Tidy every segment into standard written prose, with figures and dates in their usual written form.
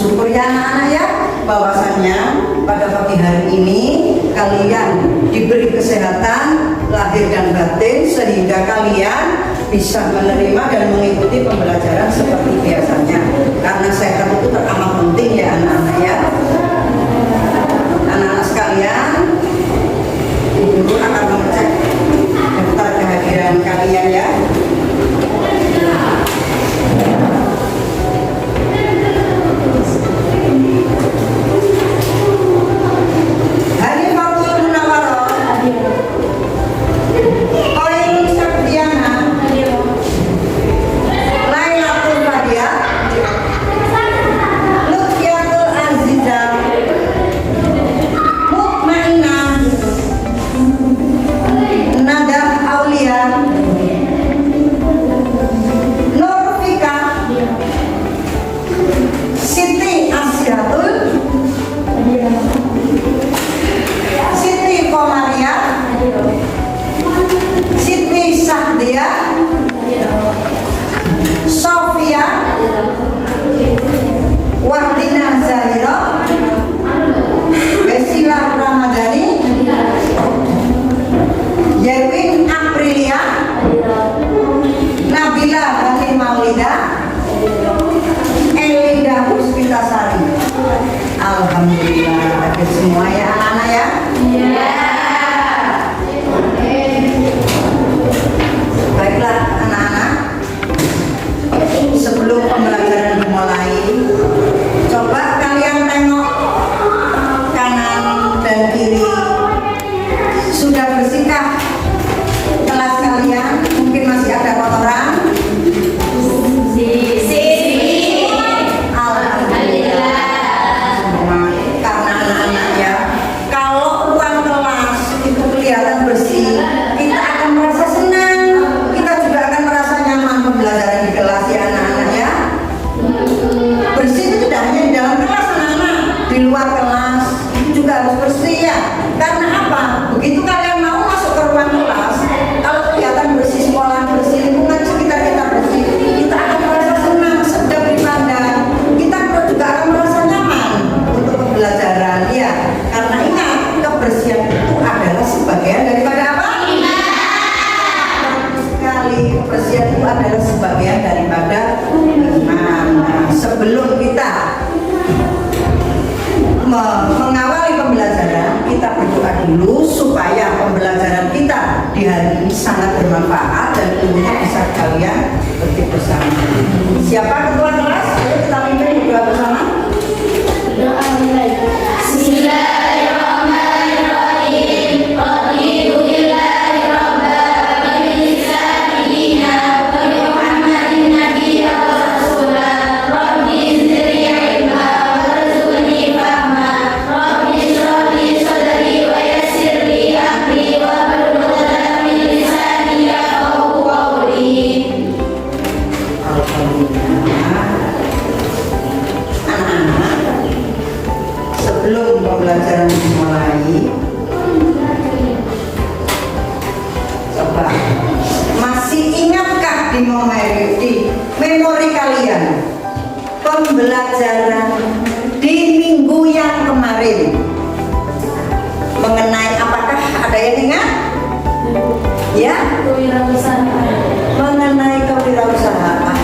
bersyukur ya anak-anak ya, bahwasannya pada pagi hari ini kalian diberi kesehatan lahir dan batin sehingga kalian bisa menerima dan mengikuti pembelajaran seperti biasanya. Karena sehat itu teramat penting ya anak-anak ya. Anak-anak sekalian, Ibu akan mengecek daftar kehadiran kalian ya. Alhamdulillah, hadir semua ya anak-anak ya. Iya. Baiklah anak-anak, sebelum pembelajaran dimulai, coba kalian tengok kanan dan kiri. Sudah bersihkah kelas kalian? Mungkin masih ada kotoran? Sebelum kita mengawali pembelajaran, kita berdoa dulu supaya pembelajaran kita di hari ini sangat bermanfaat dan tentunya bisa kalian berarti bersama. Siapa ketua kelas? Ayo kita pimpin berdoa bersama. Doa mulai. Bismillahirrahmanirrahim. Sebelum pembelajaran dimulai, coba masih ingatkah di memori kalian pembelajaran di minggu yang kemarin mengenai apakah ada yang ingat? Ya, mengenai kewirausahaan.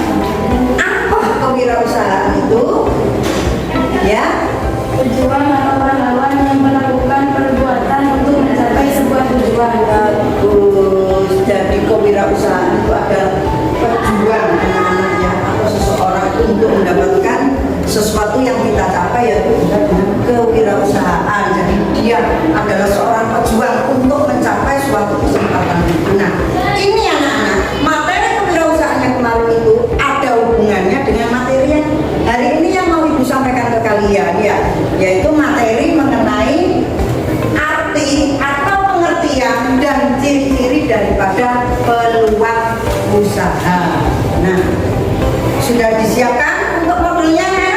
Apa kewirausahaan itu? Ya, tujuan atau pahlawan yang melakukan perbuatan untuk mencapai sebuah tujuan. Bagus. Jadi kewirausahaan itu adalah perjuangan anak-anaknya atau seseorang untuk mendapatkan sesuatu yang kita capai, yaitu kewirausahaan. Jadi dia adalah seorang pejuang untuk mencapai suatu kesempatan itu. Nah, ini anak-anak, materi kewirausahaan yang kemarin itu ada hubungannya dengan materi yang hari ini yang mau Ibu sampaikan ke kalian ya, yaitu materi mengenai arti atau pengertian dan ciri-ciri daripada peluang usaha. Nah, sudah disiapkan untuk modulnya ya?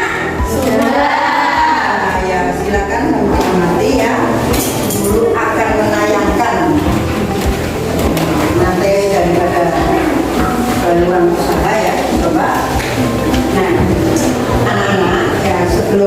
Sudah. Ya, silakan mengamati ya. Guru akan menayangkan materi daripada peluang usaha ya, coba. Nah, anak-anak ya, sebelum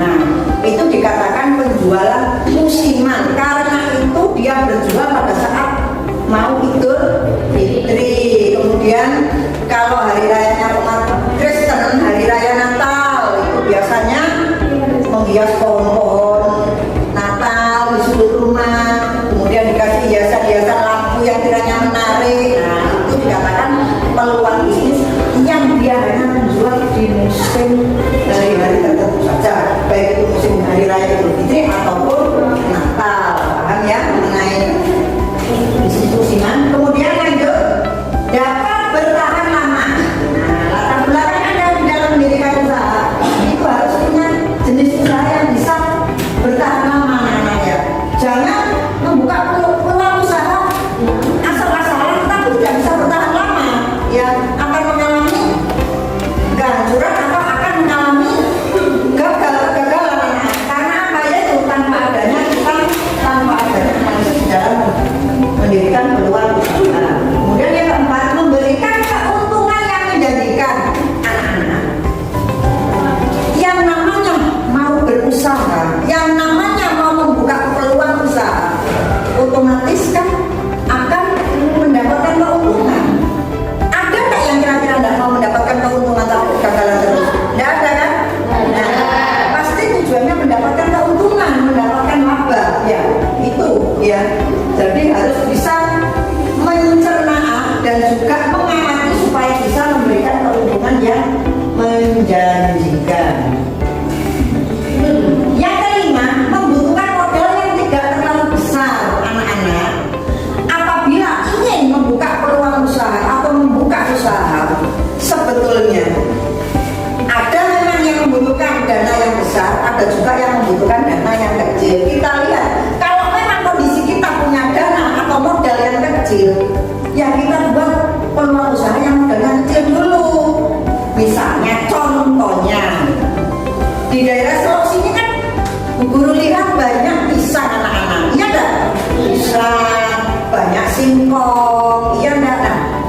Nah, itu dikatakan penjualan musiman karena itu dia berjual pada saat mau Idul Fitri. Kemudian kalau hari rayanya umat Kristen, hari raya Natal itu biasanya menghias pohon-pohon Natal di sudut rumah, kemudian dikasih hiasan-hiasan lampu yang kiranya menarik. Nah, itu dikatakan peluang bisnis yang dia hanya menjual di musim hari-hari tertentu saja, baik itu musim hari raya Idul Fitri ataupun Natal. Paham ya mengenai bisnis musiman? Kemudian lanjut, dapat bertahan lama. Nah, latar belakang Anda dalam mendirikan usaha itu harus punya jenis usaha yang bisa bertahan lama, namanya. Jangan membuka peluang usaha asal-asalan tapi tidak bisa bertahan lama, ya akan mengalami kehancuran atau akan mengalami kegagalan. Karena apa ya itu tanpa adanya manusia di dalam mendirikan peluang usaha. Kemudian yang keempat, memberikan keuntungan yang menjanjikan anak-anak. Yang namanya mau berusaha, yang namanya mau membuka peluang usaha, otomatis kan akan mendapatkan keuntungan. Ada nggak yang kira-kira tidak mau mendapatkan keuntungan tapi kegagalan terus? Tidak ada kan? Nah, pasti tujuannya mendapatkan keuntungan, mendapatkan laba, ya itu ya. Jadi harus bisa mencerna dan juga mengamati supaya bisa memberikan keuntungan yang menjanjikan. Yang kelima, membutuhkan modal yang tidak terlalu besar, anak-anak. Apabila ingin membuka peluang usaha atau membuka usaha, sebetulnya ada memang yang membutuhkan dana yang besar, ada juga yang membutuhkan dana yang kecil. Kita lihat, kalau memang kondisi kita punya dana atau modal yang kecil, ya kita buat peluang usaha yang modalnya kecil dulu. Misalnya contohnya di daerah Sulawesi ini kan Bu Guru lihat banyak pisang, anak-anak, iya enggak? Pisang, banyak singkong, iya enggak?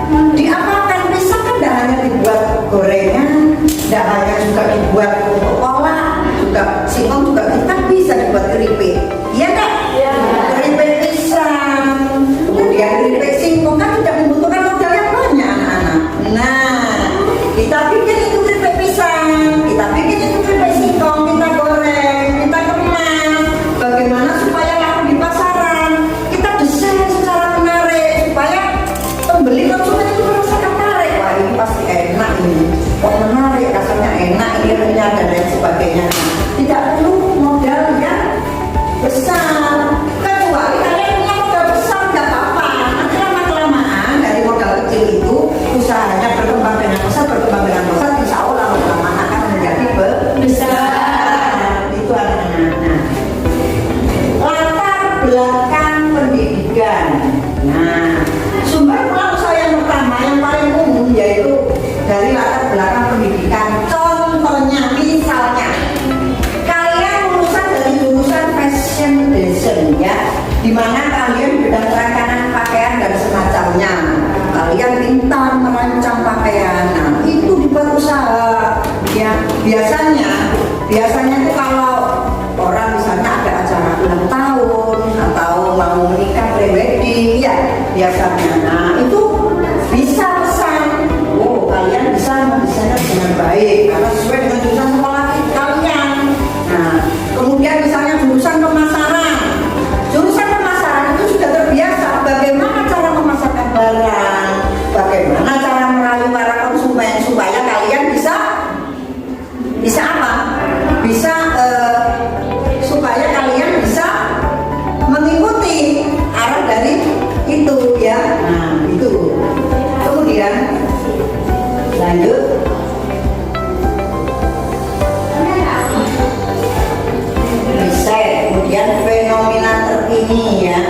Nah, diapakan pisang kan tidak hanya dibuat gorengan, tidak hanya juga dibuat untuk kolak, juga singkong juga kita bisa dibuat keripik, iya enggak? Iya. Keripik pisang, kemudian keripik singkong kan tidak membutuhkan modal yang banyak, anak-anak. Nah, kita bikin itu keripik pisang, kita bikin itu keripik singkong, kita goreng, kita kemas. Bagaimana supaya laku di pasaran? Kita desain secara menarik supaya pembeli konsumen itu merasa tertarik. Wah, ini pasti enak ini, kok menarik, rasanya enak, ini renyah dan lain sebagainya. Tidak perlu modal yang besar, kecuali kalian punya modal besar nggak apa-apa. Nanti lama-kelamaan dari modal kecil itu usahanya berkembang dengan pesat, insya Allah lama-lama akan menjadi besar. Itu anak-anak. Latar belakang pendidikan. Nah, sumber peluang usaha yang pertama yang paling umum yaitu dari latar belakang pendidikan. Contohnya, misalnya kalian lulusan dari jurusan fashion design, ya, di mana kalian bidang perancangan pakaian dan semacamnya. Kalian pintar merancang pakaian, nah itu dibuat usaha. Ya, biasanya itu kalau orang misalnya ada acara ulang tahun atau mau menikah pre-wedding, ya biasanya, nah itu bisa pesan. Oh, kalian bisa mendesainnya dengan baik karena sesuai dengan jurusan sekolah kalian. Nah, kemudian misalnya jurusan pemasaran itu sudah terbiasa bagaimana cara memasarkan barang, bagaimana cara merayu para konsumen supaya kalian bisa apa? Bisa supaya kalian bisa mengikuti arah dari itu, ya. Nah, itu. Kemudian lanjut. Riset, kemudian fenomena terkini, ya,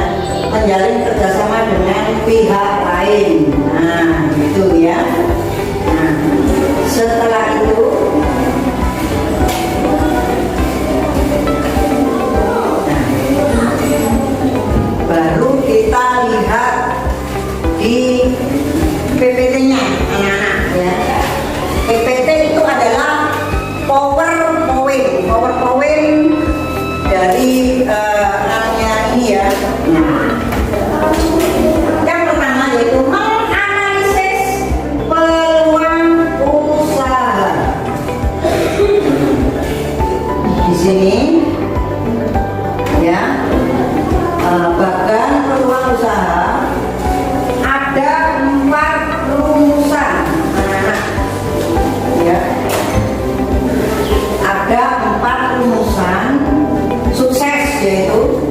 menjalin kerjasama dengan pihak lain. Nah, gitu ya. Nah, setelah itu baru kita lihat di PPT-nya, anak-anak, ya. PPT itu adalah PowerPoint sini, ya. Bahkan peluang usaha ada 4 rumusan, anak-anak, ya. Ada 4 rumusan sukses, yaitu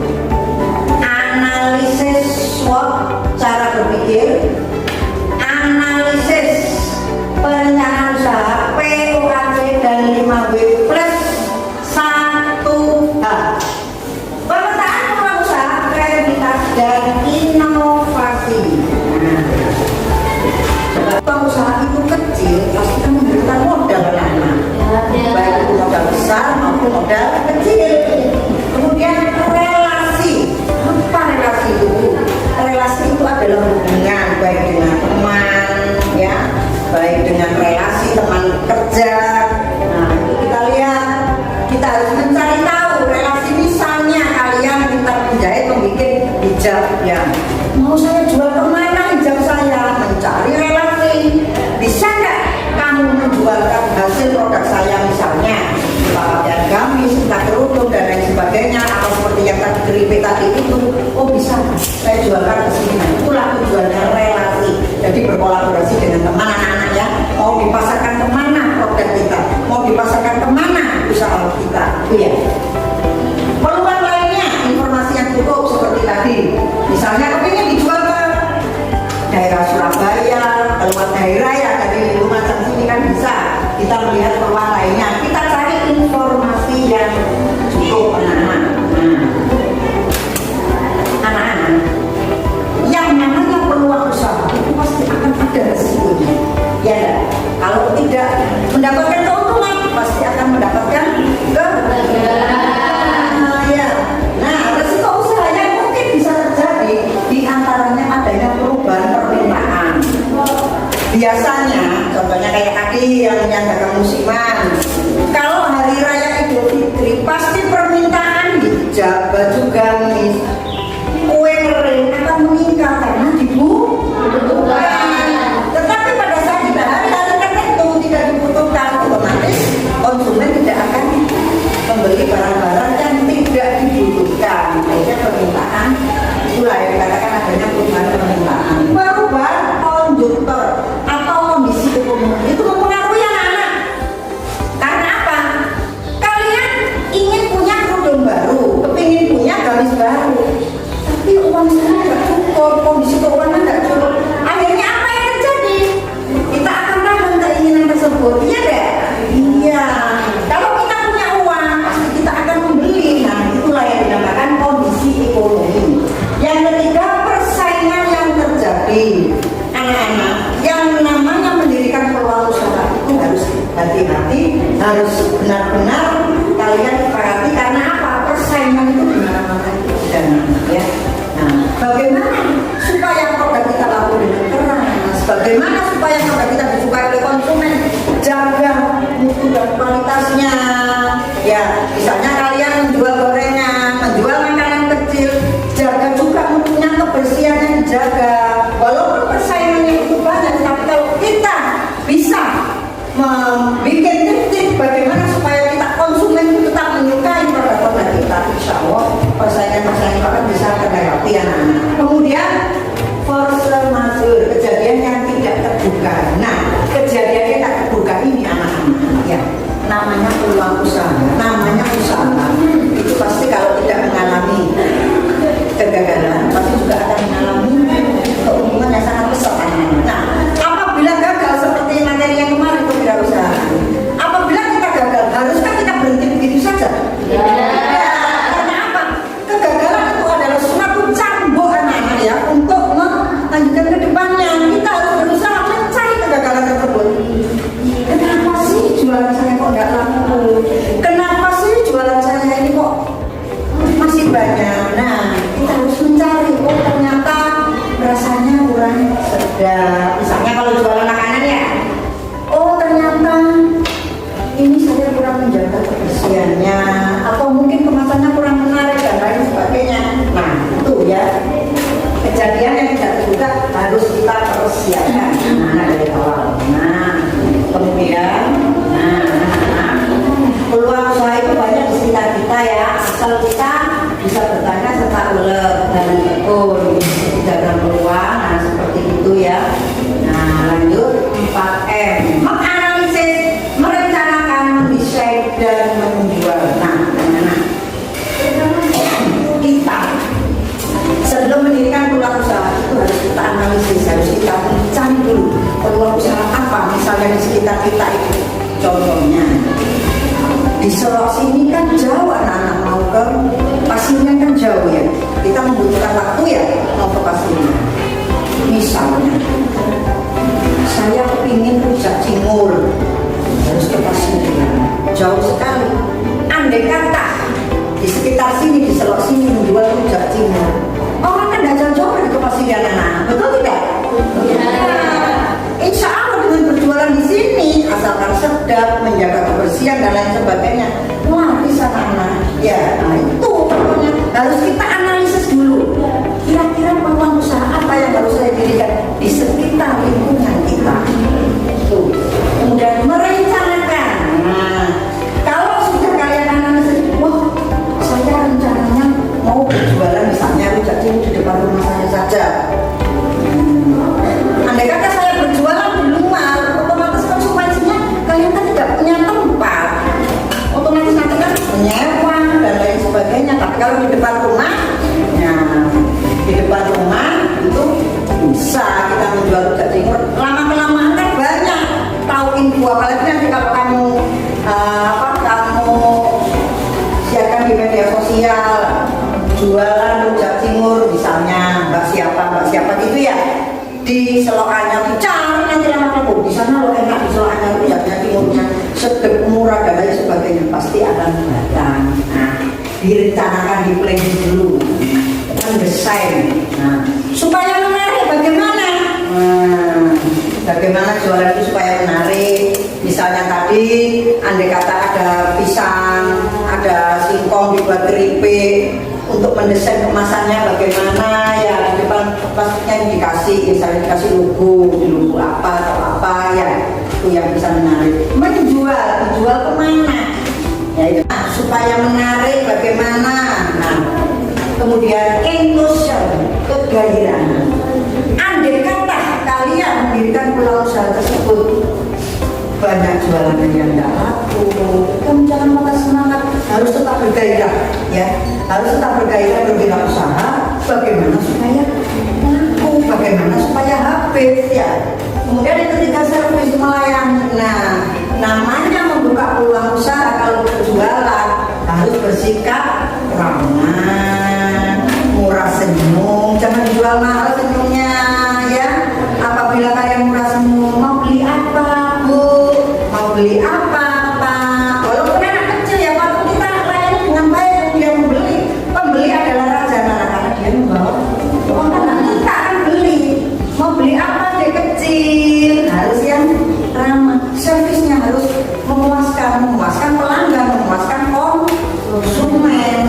analisis SWOT cara berpikir, analisis perencanaan usaha POAC dan 5W plus 1H, pemetaan peluang usaha, kreativitas dan inovasi. Nah, peluang usaha itu kecil pasti kan memberikan modal anak-anak, baik itu modal besar maupun modal kecil. Kemudian relasi, apa relasi itu? Relasi itu adalah hubungan baik dengan teman, ya, baik dengan relasi teman kerja. Nah, itu kita lihat, kita harus mencari tahu relasi. Misalnya kalian minta penjahit membuat hijab, ya, mau saya jual kemana hijab saya? Mencari relasi. Bisa nggak kamu menjualkan hasil produk saya, misalnya pakaian gamis, entah kerudung dan lain sebagainya, atau seperti yang tadi keripik tadi itu? Oh bisa, saya jualkan ke sini. Nah, itulah tujuannya relasi. Jadi berkolaborasi dengan teman, anak-anak, ya. Mau dipasarkan kemana produk kita, mau dipasarkan kemana usaha kita, itu ya. Peluang lainnya, informasi yang cukup seperti tadi, misalnya kepingin dijual ke daerah Surabaya, keluar daerah, ya, dari Lumajang sini kan bisa. Kita melihat peluang lainnya, kita cari informasi yang cukup, anak-anak. Anak-anak, yang namanya peluang usaha itu pasti akan ada resikonya, ya. Kalau tidak mendapatkan keuntungan, pasti akan mendapatkan ya. Nah, resiko usaha yang mungkin bisa terjadi di antaranya adanya perubahan permintaan. Biasanya, contohnya kayak tadi yang dagang musiman, kalau hari raya Idul Fitri pasti permintaan hijab, baju gamis, kue kering akan meningkat karena dibutuhkan. Tetapi pada saat di hari-hari tertentu tidak dibutuhkan, otomatis konsumen tidak akan membeli barang-barang yang tidak dibutuhkan. Akhirnya permintaan, itulah yang dikatakan adanya perubahan permintaan. Perubahan konjungtur atau kondisi ekonomi itu mempengaruhi anak-anak. Karena apa? Kalian ingin punya kerudung baru, kepingin punya gamis baru, tapi uang saya nggak cukup, kondisi keuangan nggak cukup. Akhirnya apa yang terjadi? Kita akan tahan keinginan tersebut, iya deh? Iya. Kalau kita punya uang, pasti kita akan membeli. Nah, itulah yang dinamakan kondisi ekonomi. Yang ketiga, persaingan yang terjadi. Anak-anak, yang namanya mendirikan peluang usaha itu harus hati-hati, harus benar-benar kalian perhati. Karena apa? Persaingan itu di mana-mana itu dan ya. Nah, bagaimana supaya produk kita laku dengan keras? Bagaimana supaya produk kita disukai oleh konsumen? Jaga mutu dan kualitasnya. Ya, misalnya kalian menjual gorengan, menjual makanan kecil, jaga juga mutunya, kebersihannya dijaga. Walaupun persaingannya itu banyak, tapi kalau kita bisa membuat tips bagaimana supaya kita konsumen itu tetap menyukai produk-produk kita, insya Allah persaingan akan bisa terlewati, anak-anak. Kemudian force majeure, kejadian yang tidak terduga. Nah, kejadian yang tak terduga ini, anak-anak, ya, namanya peluang usaha, namanya usaha itu pasti asal kita bisa bertanya serta ulet dan tekun jaga peluang. Nah seperti itu ya. Nah lanjut 4M, menganalisis, merencanakan, mendesain dan menjual. Nah kita sebelum mendirikan peluang usaha itu harus kita analisis, harus kita cari dulu peluang usaha apa misalnya di sekitar kita itu. Contohnya di Solok sini kan jauh, anak-anak mau ke Pasilnya kan jauh ya, kita membutuhkan waktu ya mau ke Pasilnya. Misalnya saya kepingin rujak cingur, harus ke Pasilnya, jauh sekali. Andai kata di sekitar sini, di Solok sini menjual rujak cingur, orang kan tidak jauh-jauh ke Pasilnya, anak-anak, betul tidak? Insya Allah dengan berjualan di sini, asalkan sedap, menjaga kebersihan dan lain sebagainya, wah bisa anak. Ya, nah itu pokoknya harus kita analisis dulu. Kira-kira peluang usaha apa yang harus saya dirikan di sekitar lingkungan kita. Tuh. Kemudian merencanakan. Nah, kalau sudah kalian analisis, wah saya rencananya mau berjualan misalnya rujak cingur di depan rumah saya saja. Andai kata saya berjualan di luar, otomatis konsekuensinya kalian kan tidak punya tempat, otomatis nanti kan menyewa dan lain sebagainya. Tapi kalau di depan rumah, nah di depan rumah itu bisa kita menjual rujak cingur. Lama-kelamaan kan banyak tahu info, apalagi nanti kalau kamu kamu siarkan di media sosial jualan rujak cingur misalnya mbak siapa gitu ya, di Selokannya dicari nanti lama-lama di sana lo enak, di Selokannya rujaknya cingurnya sedap, murah dan lain sebagainya, pasti akan datang. Nah direncanakan, di planning dulu, mendesain. Nah supaya menarik bagaimana? Bagaimana jualan itu supaya menarik? Misalnya tadi andai kata ada pisang, ada singkong dibuat keripik, untuk mendesain kemasannya bagaimana ya, di depan plastiknya dikasih, misalnya dikasih logo apa atau apa ya, itu yang bisa menarik. Dijual kemana? Ya itu. Nah, supaya menarik bagaimana? Nah, kemudian emotion, kegairahan. Andai kata kalian mendirikan peluang usaha tersebut, banyak jualan yang tidak laku, kamu jangan patah semangat, harus tetap bergairah ya, harus tetap bergairah berwirausaha. Bagaimana supaya laku, bagaimana supaya habis ya. Kemudian yang ketiga, servis melayani. Nah namanya membuka peluang usaha kalau berjualan harus bersikap ramah, murah senyum, jangan jual mahal senyumnya ya. Apabila kalian murah senyum, mau beli apa Bu, mau beli apa Pak, walaupun anak kecil ya, kalau kita layani dengan baik dia membeli, pembeli adalah raja. Karena dia membawa uang, kan kita akan beli. Mau beli apa dia kecil, harus yang ramah, servisnya harus memuaskan pelanggan, memuaskan konsumen.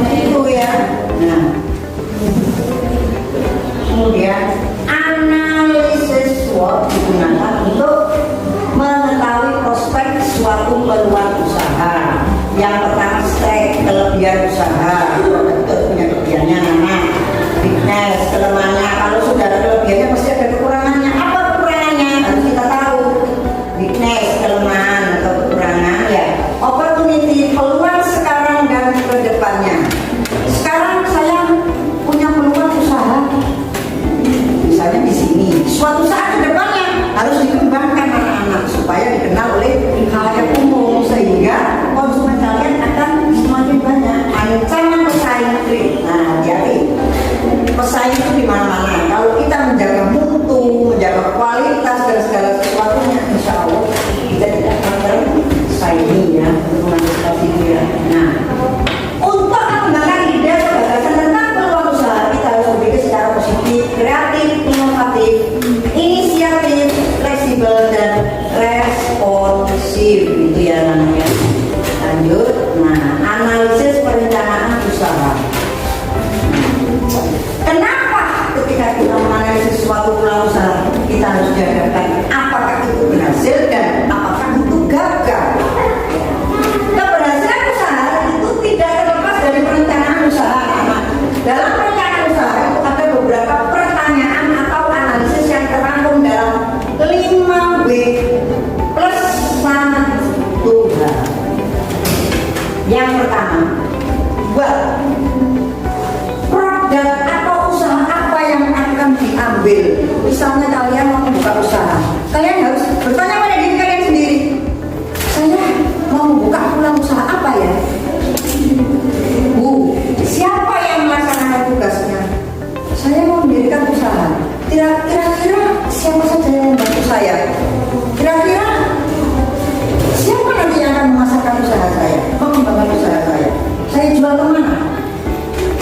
mana?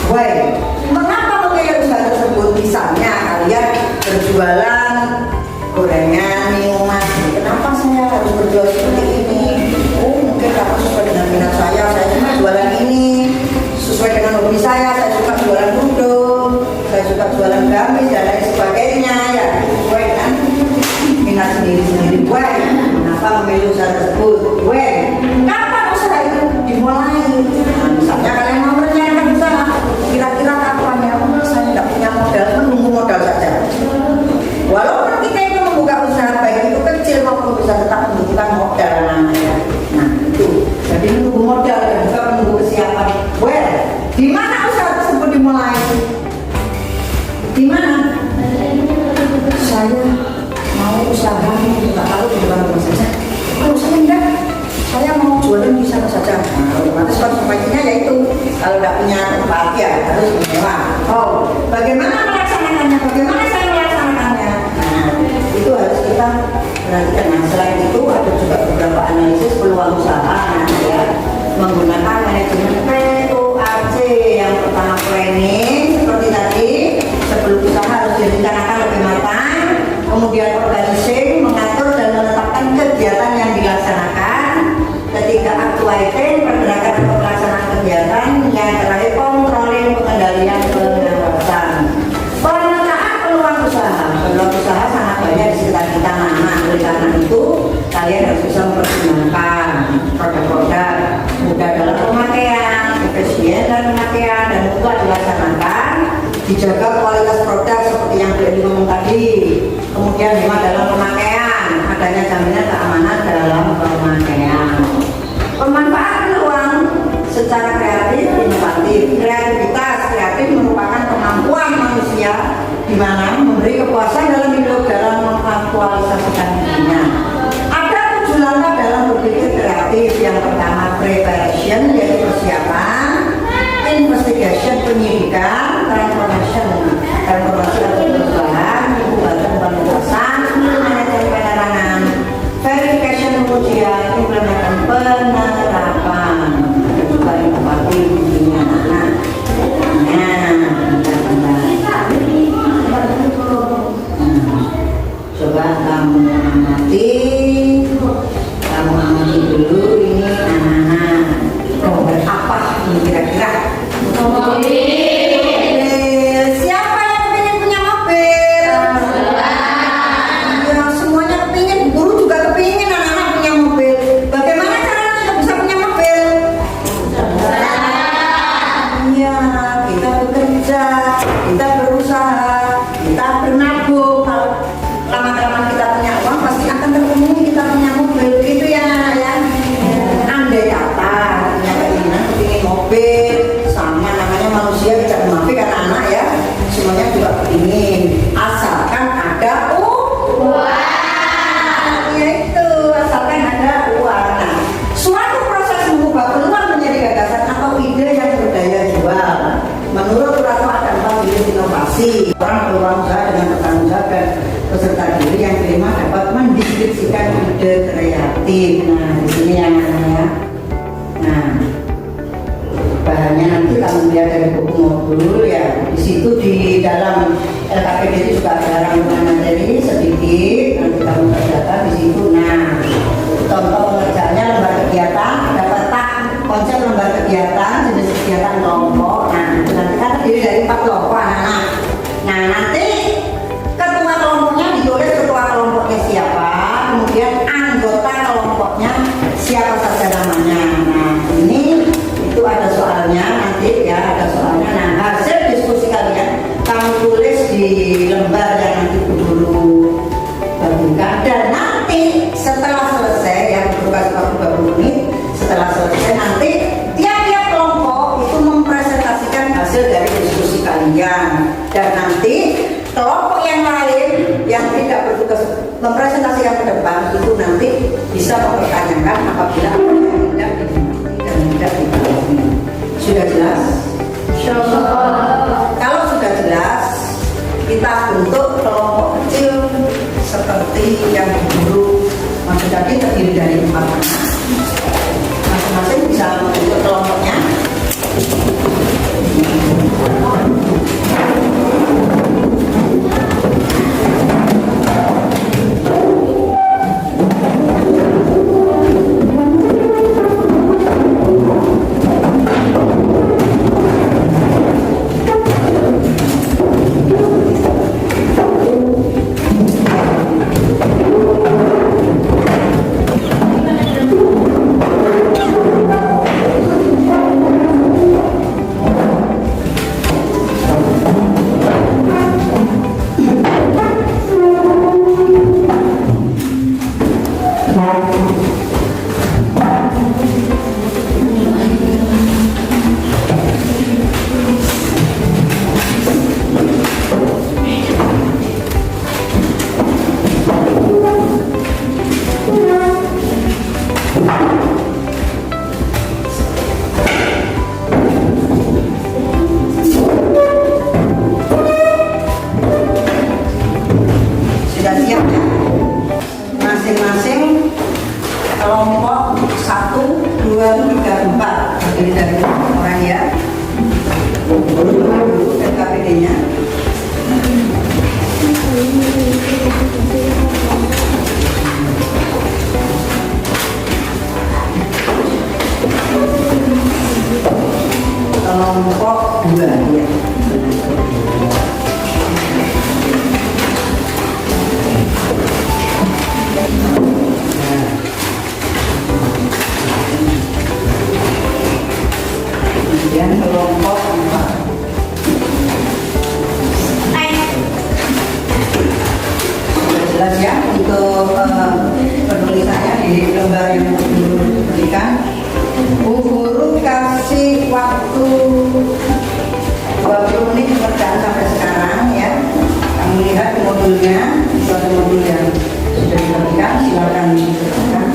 Why? Mengapa memilih usaha tersebut? Misalnya kalian berjualan gorengan, minuman. Kenapa saya harus berjual seperti ini? Oh, mungkin karena sesuai dengan minat saya cuma jualan ini. Sesuai dengan hobi saya suka jualan kerudung, saya suka jualan gamis dan lain sebagainya. Ya, sesuai dengan minat sendiri-sendiri. Why? Kenapa memilih usaha tersebut? Why? Kapan usaha itu dimulai? Nah, misalnya kalian mau merencanakan usaha, kira-kira kapan ya? Saya tidak punya modal, menunggu modal saja. Walaupun kita itu membuka usaha baik itu kecil maupun besar tetap membutuhkan modal namanya. Nah itu, jadi menunggu modal dan juga menunggu kesiapan. Well, di mana usaha tersebut dimulai? Di mana? Saya mau usaha, nggak tahu di mana saja. Kalau saya enggak, saya mau jualan di sana saja. Nah, otomatis konsekuensinya yaitu kalau tidak punya tempat ya harus menyewa. Oh, bagaimana melaksanakannya? Bagaimana saya melaksanakannya? Nah, itu harus kita perhatikan. Nah, selain itu ada juga beberapa analisis peluang usaha. Nah, ya, menggunakan manajemen POAC. Yang pertama planning seperti tadi, sebelum usaha harus direncanakan lebih matang. Kemudian organizing, mengatur dan menetapkan kegiatan yang dilaksanakan. Ketiga, actuating, pergerakan atau pelaksanaan kegiatan. Yang terakhir, controlling, pengendalian pengawasan. Pemetaan peluang usaha. Peluang usaha sangat banyak di sekitar kita. Nah, oleh karena itu kalian harus bisa mempertimbangkan produk-produk mudah dalam pemakaian, efisien dalam pemakaian, dan mudah dilaksanakan. Dijaga kualitas produk seperti yang Beli ngomong tadi. Kemudian hemat dalam pemakaian, adanya jaminan keamanan dalam pemakaian. Pemanfaatan peluang secara kreatif, inovatif. Kreativitas kreatif merupakan kemampuan manusia di mana memberi kepuasan dalam hidup dalam mengaktualisasikan dirinya. Ada 7 langkah dalam berpikir kreatif. Yang pertama preparation, yaitu persiapan. Investigation, penyidikan. Transformation, transformasi atau perubahan. Inkubasi penugasan. Manajemen penerangan. Verification, pengujian. Implementasi penerapan. Juga inovasi dunia anak. Coba kamu amati dulu ini anak-anak. Mobil apa ini kira-kira? Mobil. Siapa yang pengen punya mobil? Ya, semuanya kepingin. Guru juga kepingin anak-anak punya mobil. Bagaimana caranya kita bisa punya mobil? Iya, kita bekerja, kita berusaha, kita bernabung. Kalau lama-lama kita punya uang pasti akan terpenuhi kita punya mobil. Itu ya anak-anak ya. Andai kata punya keinginan kepingin mobil, sama namanya manusia tidak munafik anak-anak ya. Semuanya juga kepingin, asalkan ada uang. Ya itu, asalkan ada uang. Nah, suatu proses mengubah peluang menjadi gagasan atau ide yang berdaya jual. Menurut Prato ada 4 jenis inovasi. Orang peluang usaha dengan bertanggung jawab dan peserta diri yang kelima dapat mendeskripsikan ide kreatif. Nah, di sini yang namanya. Nah, bahannya nanti kamu lihat dari buku modul ya. Di situ di dalam LKPD itu juga ada rangkuman materi sedikit. Nanti kamu kerjakan di situ. Nah, contoh pengerjaannya lembar kegiatan, ada peta konsep lembar kegiatan, jenis kegiatan kelompok. Nah, itu nanti kan terdiri dari 4 kelompok anak-anak. Nah, nanti ketua kelompoknya ditulis ketua kelompoknya siapa, kemudian anggota kelompoknya siapa saja namanya. Nah, ini itu ada soalnya nanti ya, ada soalnya. Nah, hasil diskusi kalian kamu tulis di lembar yang nanti guru bagikan. Dan nanti setelah selesai ya, guru kasih waktu 20 menit. Setelah selesai nanti tiap-tiap kelompok itu mempresentasikan hasil dari diskusi kalian. Dan nanti kelompok yang lain yang tidak bertugas mempresentasikan ke depan itu nanti bisa mempertanyakan apabila ada yang tidak dimengerti dan tidak dipahami. Sudah jelas? Kalau sudah jelas, kita bentuk kelompok kecil seperti yang guru maksud tadi terdiri dari 4 anak. Masing-masing bisa membentuk kelompoknya. Sudah siap ya? Masing-masing kelompok 1, 2, 3, 4 terdiri dari orang ya. KPD-nya. Kelompok 2 ya. Kemudian kelompok 4. Sudah jelas ya untuk penulisannya di lembar yang diberikan. Bu Guru kasih waktu 20 menit pekerjaan sampai sekarang ya. Kamu lihat modulnya, suatu modul yang sudah diberikan, silakan diteruskan.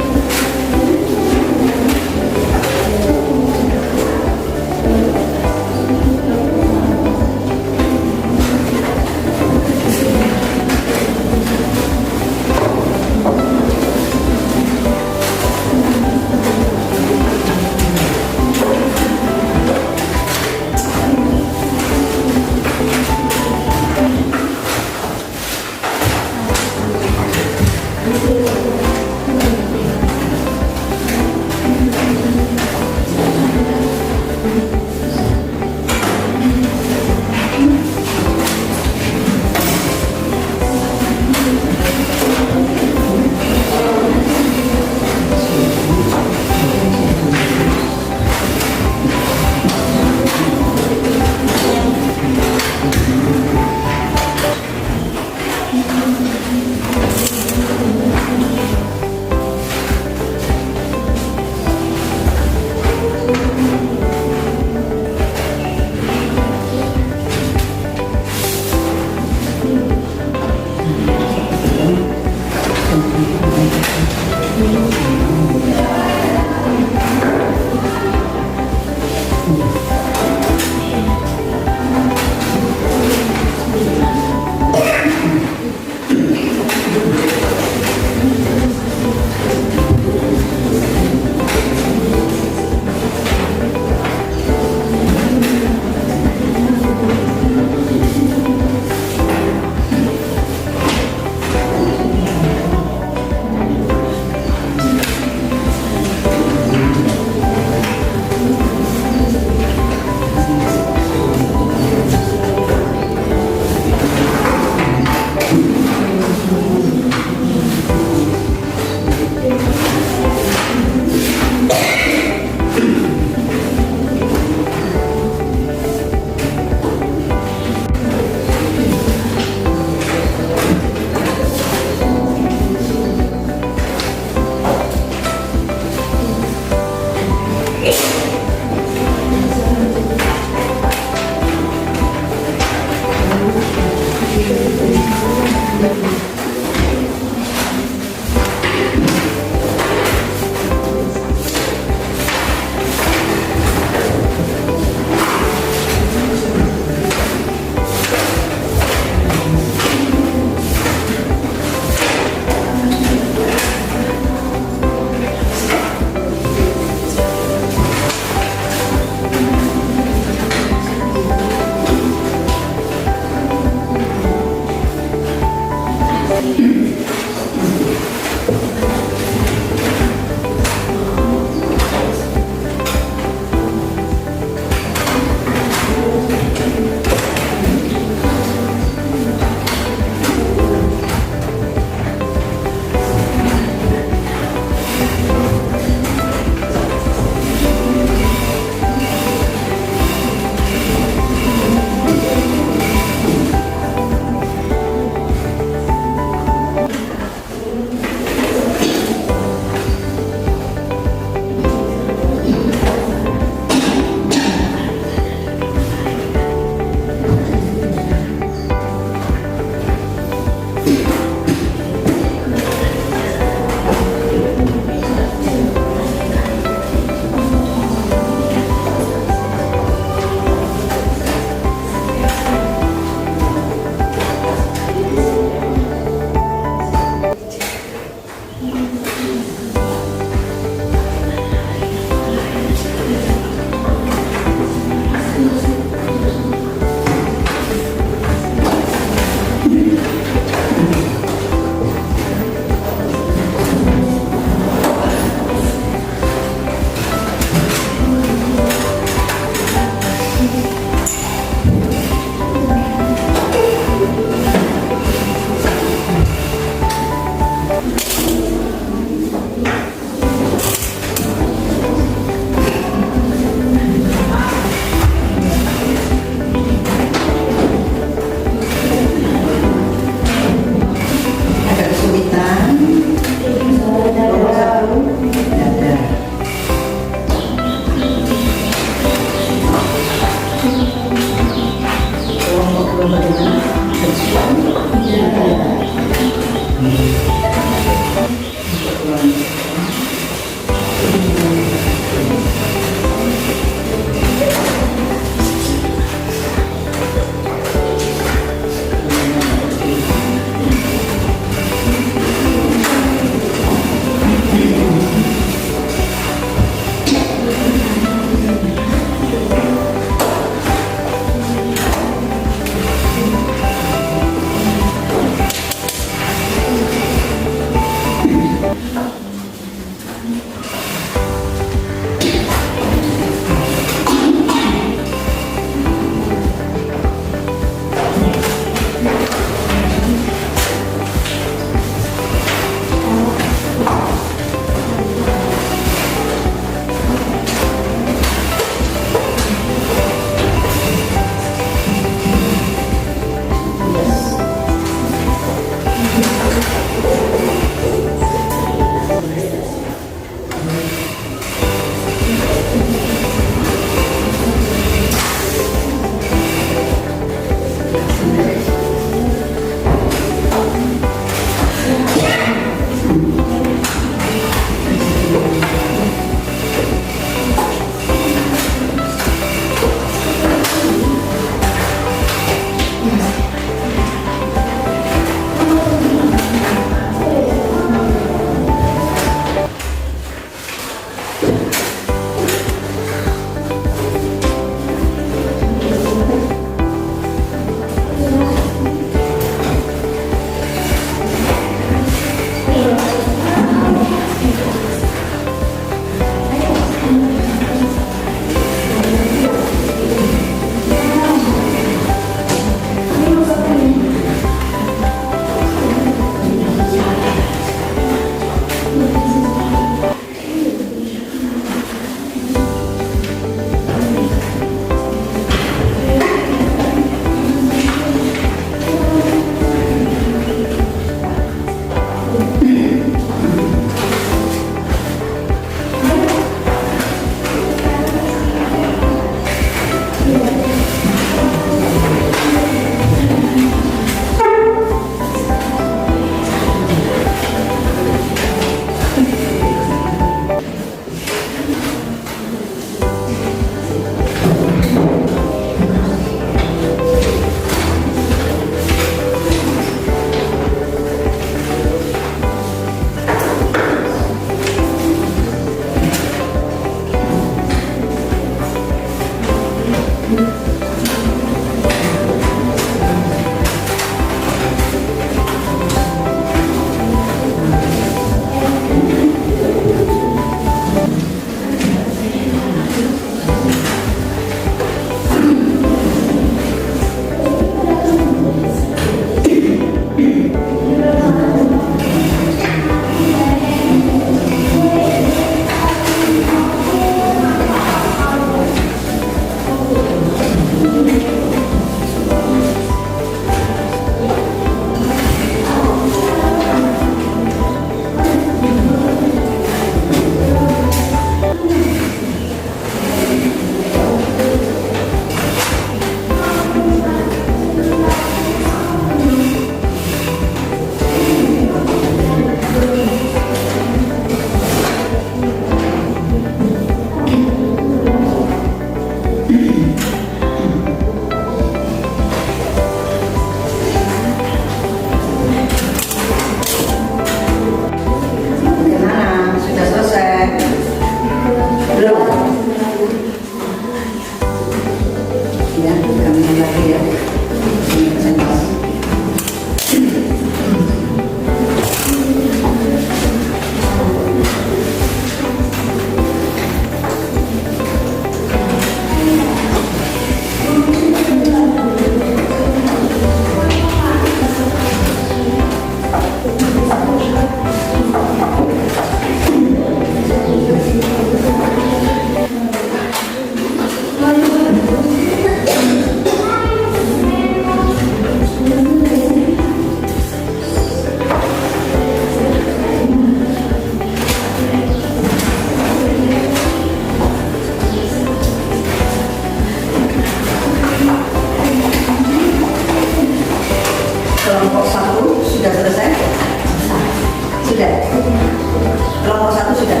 Kelompok 1 sudah?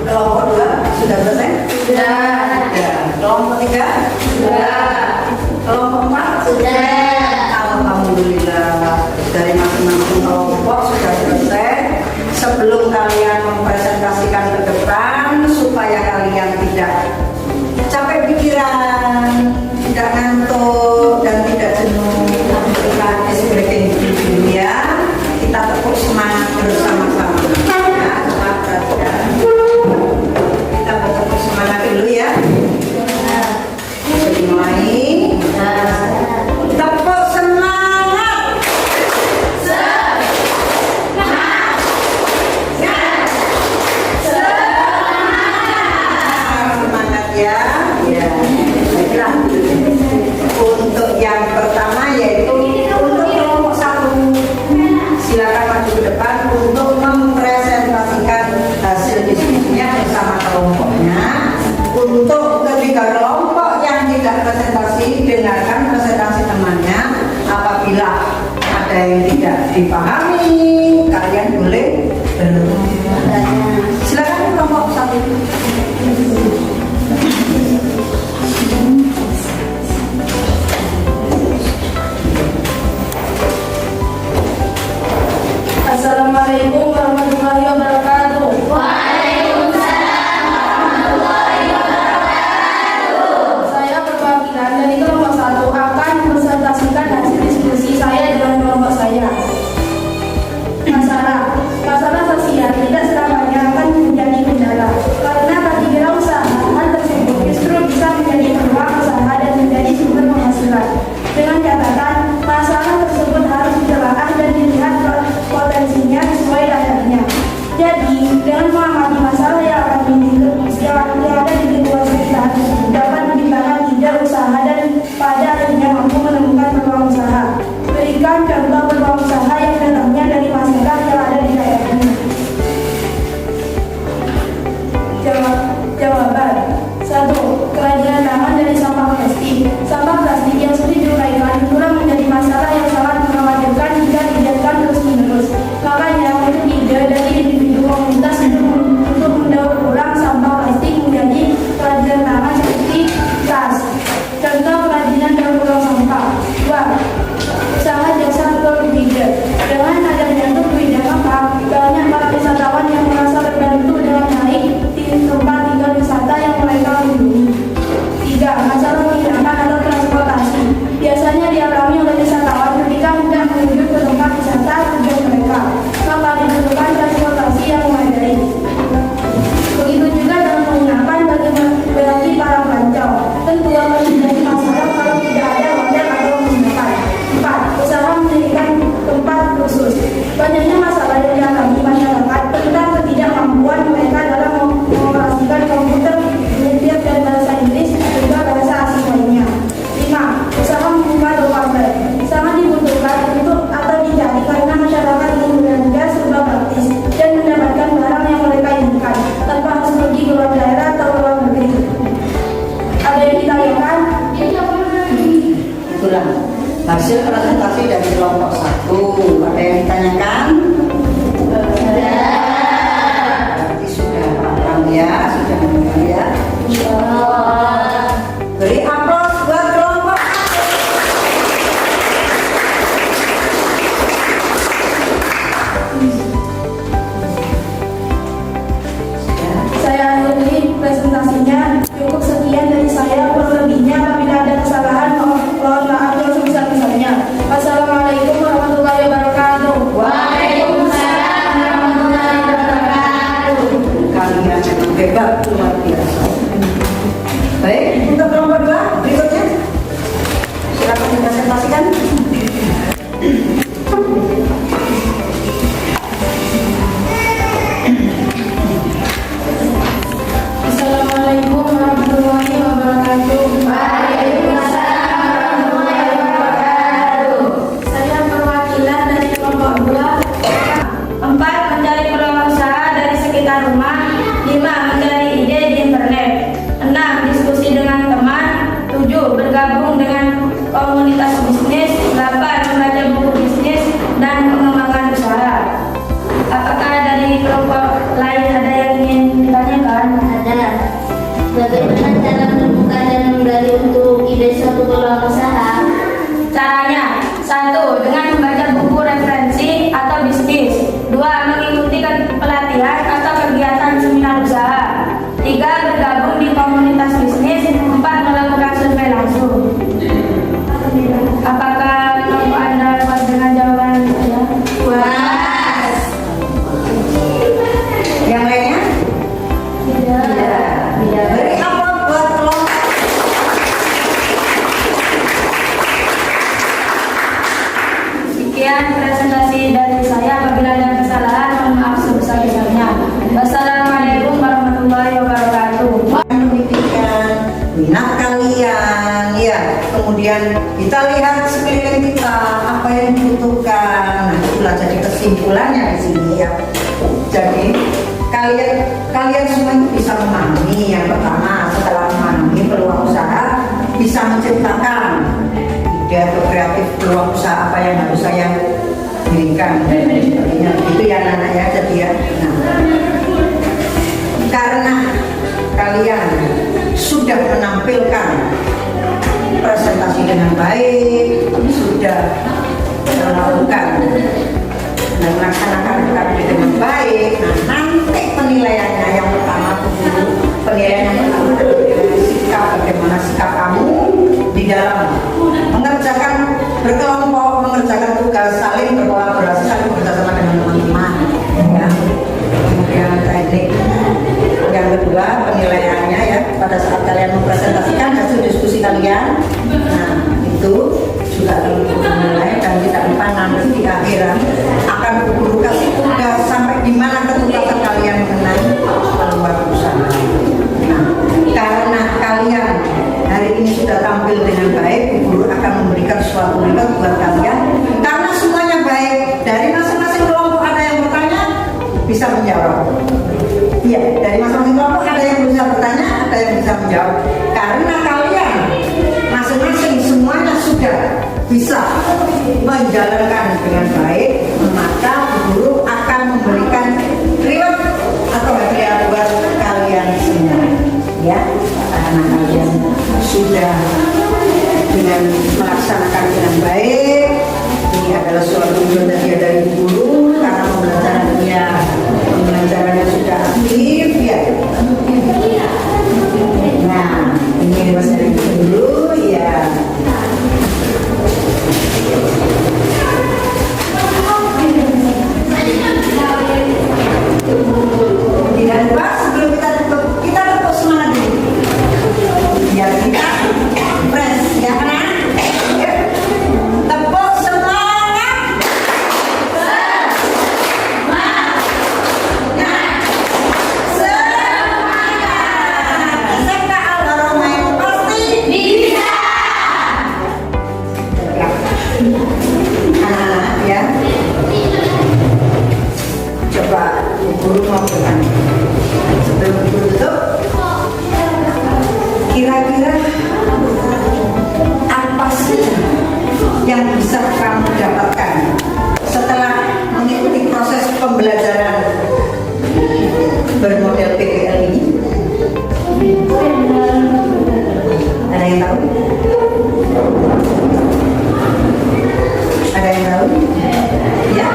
Kelompok 2 sudah selesai? Sudah. Kelompok 3? Sudah. Kelompok 4? Sudah. Alhamdulillah, dari masing-masing kelompok sudah selesai. Sebelum kalian mempresentasikan ke depan, supaya kalian tidak capek pikiran, tidak ngantuk, dan tidak jenuh, kita ice breaking dulu ya. Kita tepuk semangat bersama-sama. Ya, semangat ya. Kita bertepuk semangat dulu ya. Jadi mulai. Tepuk semangat. Semangat ya. Ya. Baiklah. Untuk yang pertama yaitu untuk kelompok 1. Silakan maju ke depan untuk mempresentasikan hasil diskusinya bersama kelompoknya. Untuk ketiga kelompok yang tidak presentasi, dengarkan presentasi temannya. Apabila ada yang tidak dipahami, kalian boleh bertanya. Silakan kelompok 1. Assalamualaikum warahmatullahi wabarakatuh. Saya perwakilan dari kelompok 1 akan mempresentasikan hasil diskusi saya dengan kelompok saya. Masalah sosial Bagaimana cara menemukan dan menggali untuk ide suatu peluang usaha? Caranya, 1. Dengan membaca buku referensi atau bisnis. 2. Mengikuti pelatihan atau kegiatan seminar usaha. 3. Bergabung di komunitas bisnis. 4. Melakukan survei langsung. Apakah kelompok Anda puas dengan jawaban saya? Puas. Yang lainnya? Tidak. Beri aplaus buat kelompok. Sekian presentasi dari saya. Apabila ada kesalahan, mohon maaf sebesar-besarnya. Wassalamualaikum warahmatullahi wabarakatuh. Pendidikan, minat kalian, ya. Kemudian kita lihat sekeliling kita apa yang dibutuhkan. Nah, itulah jadi kesimpulannya di sini ya. Jadi kalian semua itu bisa memahami yang pertama, setelah memahami peluang usaha, bisa menciptakan ide atau kreatif peluang usaha apa yang harus saya berikan dan sebagainya. Itu ya anak-anak ya. Jadi ya. Nah, karena kalian sudah menampilkan presentasi dengan baik, sudah melakukan dan melaksanakan RKP dengan baik. Nah, nanti penilaiannya yang pertama dulu, penilaian yang pertama adalah sikap, bagaimana sikap kamu di dalam mengerjakan berkelompok, mengerjakan tugas, saling berkolaborasi, saling bekerjasama dengan teman-teman. Ya. Kemudian teknik yang kedua penilaiannya ya pada saat kalian mempresentasikan hasil diskusi kalian. Nah, itu juga perlu dinilai dan tidak lupa nanti di akhiran akan guru kasih tugas sampai di mana ketuntasan kalian mengenai peluang usaha. Nah, karena kalian hari ini sudah tampil dengan baik, guru akan memberikan suatu reward buat kalian karena semuanya baik. Dari masing-masing kelompok ada yang bertanya, bisa menjawab. Iya, dari masing-masing kelompok ada yang bisa bertanya, ada yang bisa menjawab. Karena kalian masing-masing semuanya sudah bisa menjalankan dengan baik, maka guru akan memberikan reward atau hadiah buat kalian semua. Ya, karena kalian sudah dengan melaksanakan dengan baik. Ini adalah suatu hadiah dari guru karena pembelajarannya sudah aktif ya. Nah, ini Mas dari dulu ya. Tidak lupa sebelum kita tutup semangat dulu. Biar kita fresh ya kan? Tepuk semangat. Anak-anak ya, coba guru mau bertanya sebelum guru tutup, kira-kira apa sih yang bisa kamu dapatkan setelah mengikuti proses pembelajaran bermodel PPL ini? Ada yang tahu? Ada yang tahu? Ya?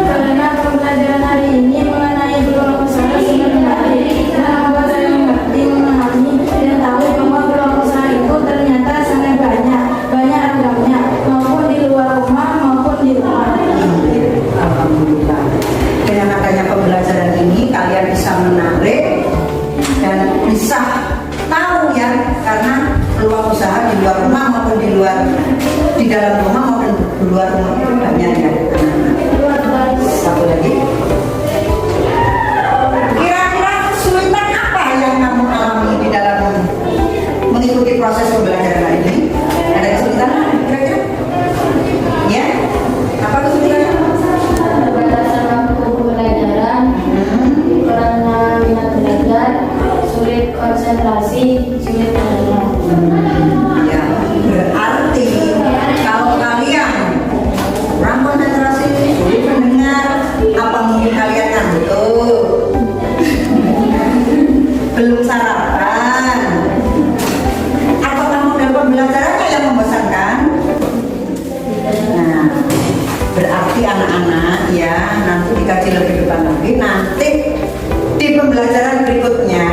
Karena pembelajaran hari ini mengenai peluang usaha sangat menarik dan membuat saya mengerti, memahami dan tahu bahwa peluang usaha itu ternyata sangat banyak ragamnya, maupun di luar rumah maupun di rumah. Alhamdulillah. Dengan adanya pembelajaran ini kalian bisa menarik dan bisa tahu ya, karena peluang usaha di luar rumah maupun di dalam rumah maupun di luar rumah itu banyak ya. Satu lagi, kira-kira kesulitan apa yang kamu alami di dalam mengikuti proses pembelajaran ini? Ada kesulitan kira-kira? Ya? Apa kesulitannya? Berdasarkan waktu pembelajaran, karena minat belajar, sulit konsentrasi, sulit mendengar. Ya, berarti kalau kalian kurang konsentrasi, sulit mendengar, apa mungkin dikaji lebih depan lagi. Nanti di pembelajaran berikutnya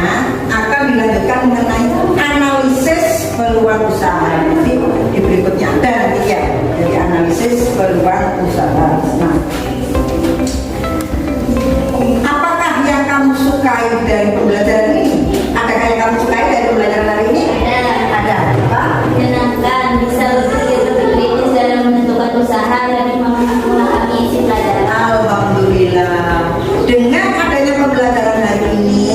akan dilanjutkan mengenai analisis peluang usaha. Nanti di berikutnya ada nanti ya, jadi analisis peluang usaha. Nah, apakah yang kamu sukai dari pembelajaran ini? Adakah yang kamu sukai dari pembelajaran hari ini? Ada. Apa? Menyenangkan, bisa berpikir lebih kritis dalam menentukan usaha dan memahami isi pelajaran. Alhamdulillah. Dengan adanya pembelajaran hari ini,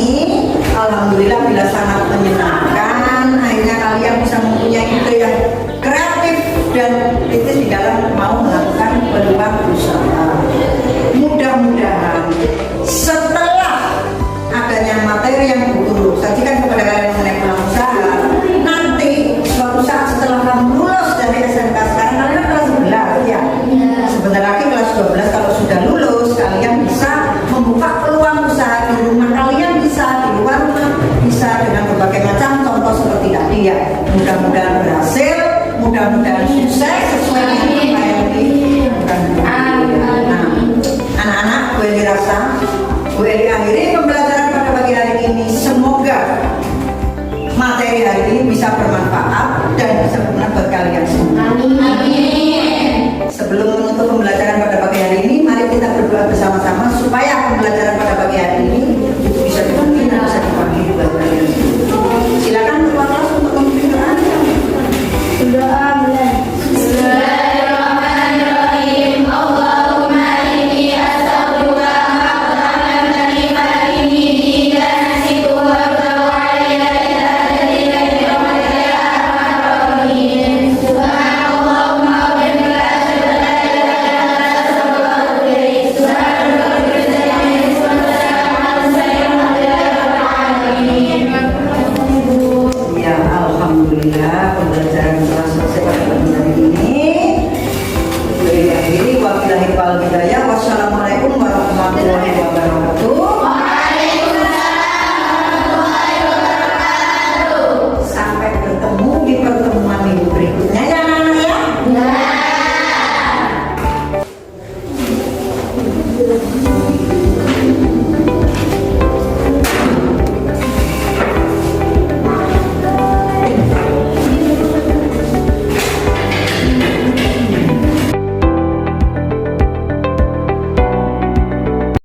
alhamdulillah bila sangat menyenangkan. Akhirnya kalian bisa mempunyai ide yang kreatif dan kritis di dalam mau melakukan peluang usaha. Mudah-mudahan setelah adanya materi yang guru sajikan kepada kalian mengenai peluang usaha, nanti suatu saat setelah kamu lulus dari SMK, sekarang kalian kan kelas 11 ya. Sebentar lagi kelas 12, kalau sudah lulus kalian bisa membuka peluang usaha di rumah kalian, bisa di luar rumah, bisa dengan berbagai macam contoh seperti tadi ya. Mudah-mudahan berhasil, mudah-mudahan sukses sesuai dengan apa yang diinginkan. Nah, anak-anak, Bu Eli rasa Bu Eli akhiri pembelajaran pada pagi hari ini. Semoga materi hari ini bisa bermanfaat dan bisa berguna buat kalian semua. Sebelum menutup pembelajaran pada pagi hari ini, mari kita berdoa bersama-sama supaya pembelajaran pada pagi hari ini itu bisa dimengerti dan bisa dipahami buat kalian semua. Silakan ketua kelas untuk memimpin doa. Doa mulai. Bismillahirrahmanirrahim. Allahumma inni as'aluka maqaman kalimat ini dan nasitu wa tawalina ila dalika rahmatika ya arhamar rahimin. Subhanallahumma wa bihamdika asyhadu an la ilaha illa anta astaghfiruka wa atubu ilaik. Subhanallah wa bihamdihi Ya, alhamdulillah pembelajaran telah selesai pada pagi hari ini. Bu Eli akhiri, wabillahi wal hidayah. Wassalamualaikum warahmatullahi wabarakatuh. Sampai bertemu di pertemuan minggu berikutnya ya anak-anak ya.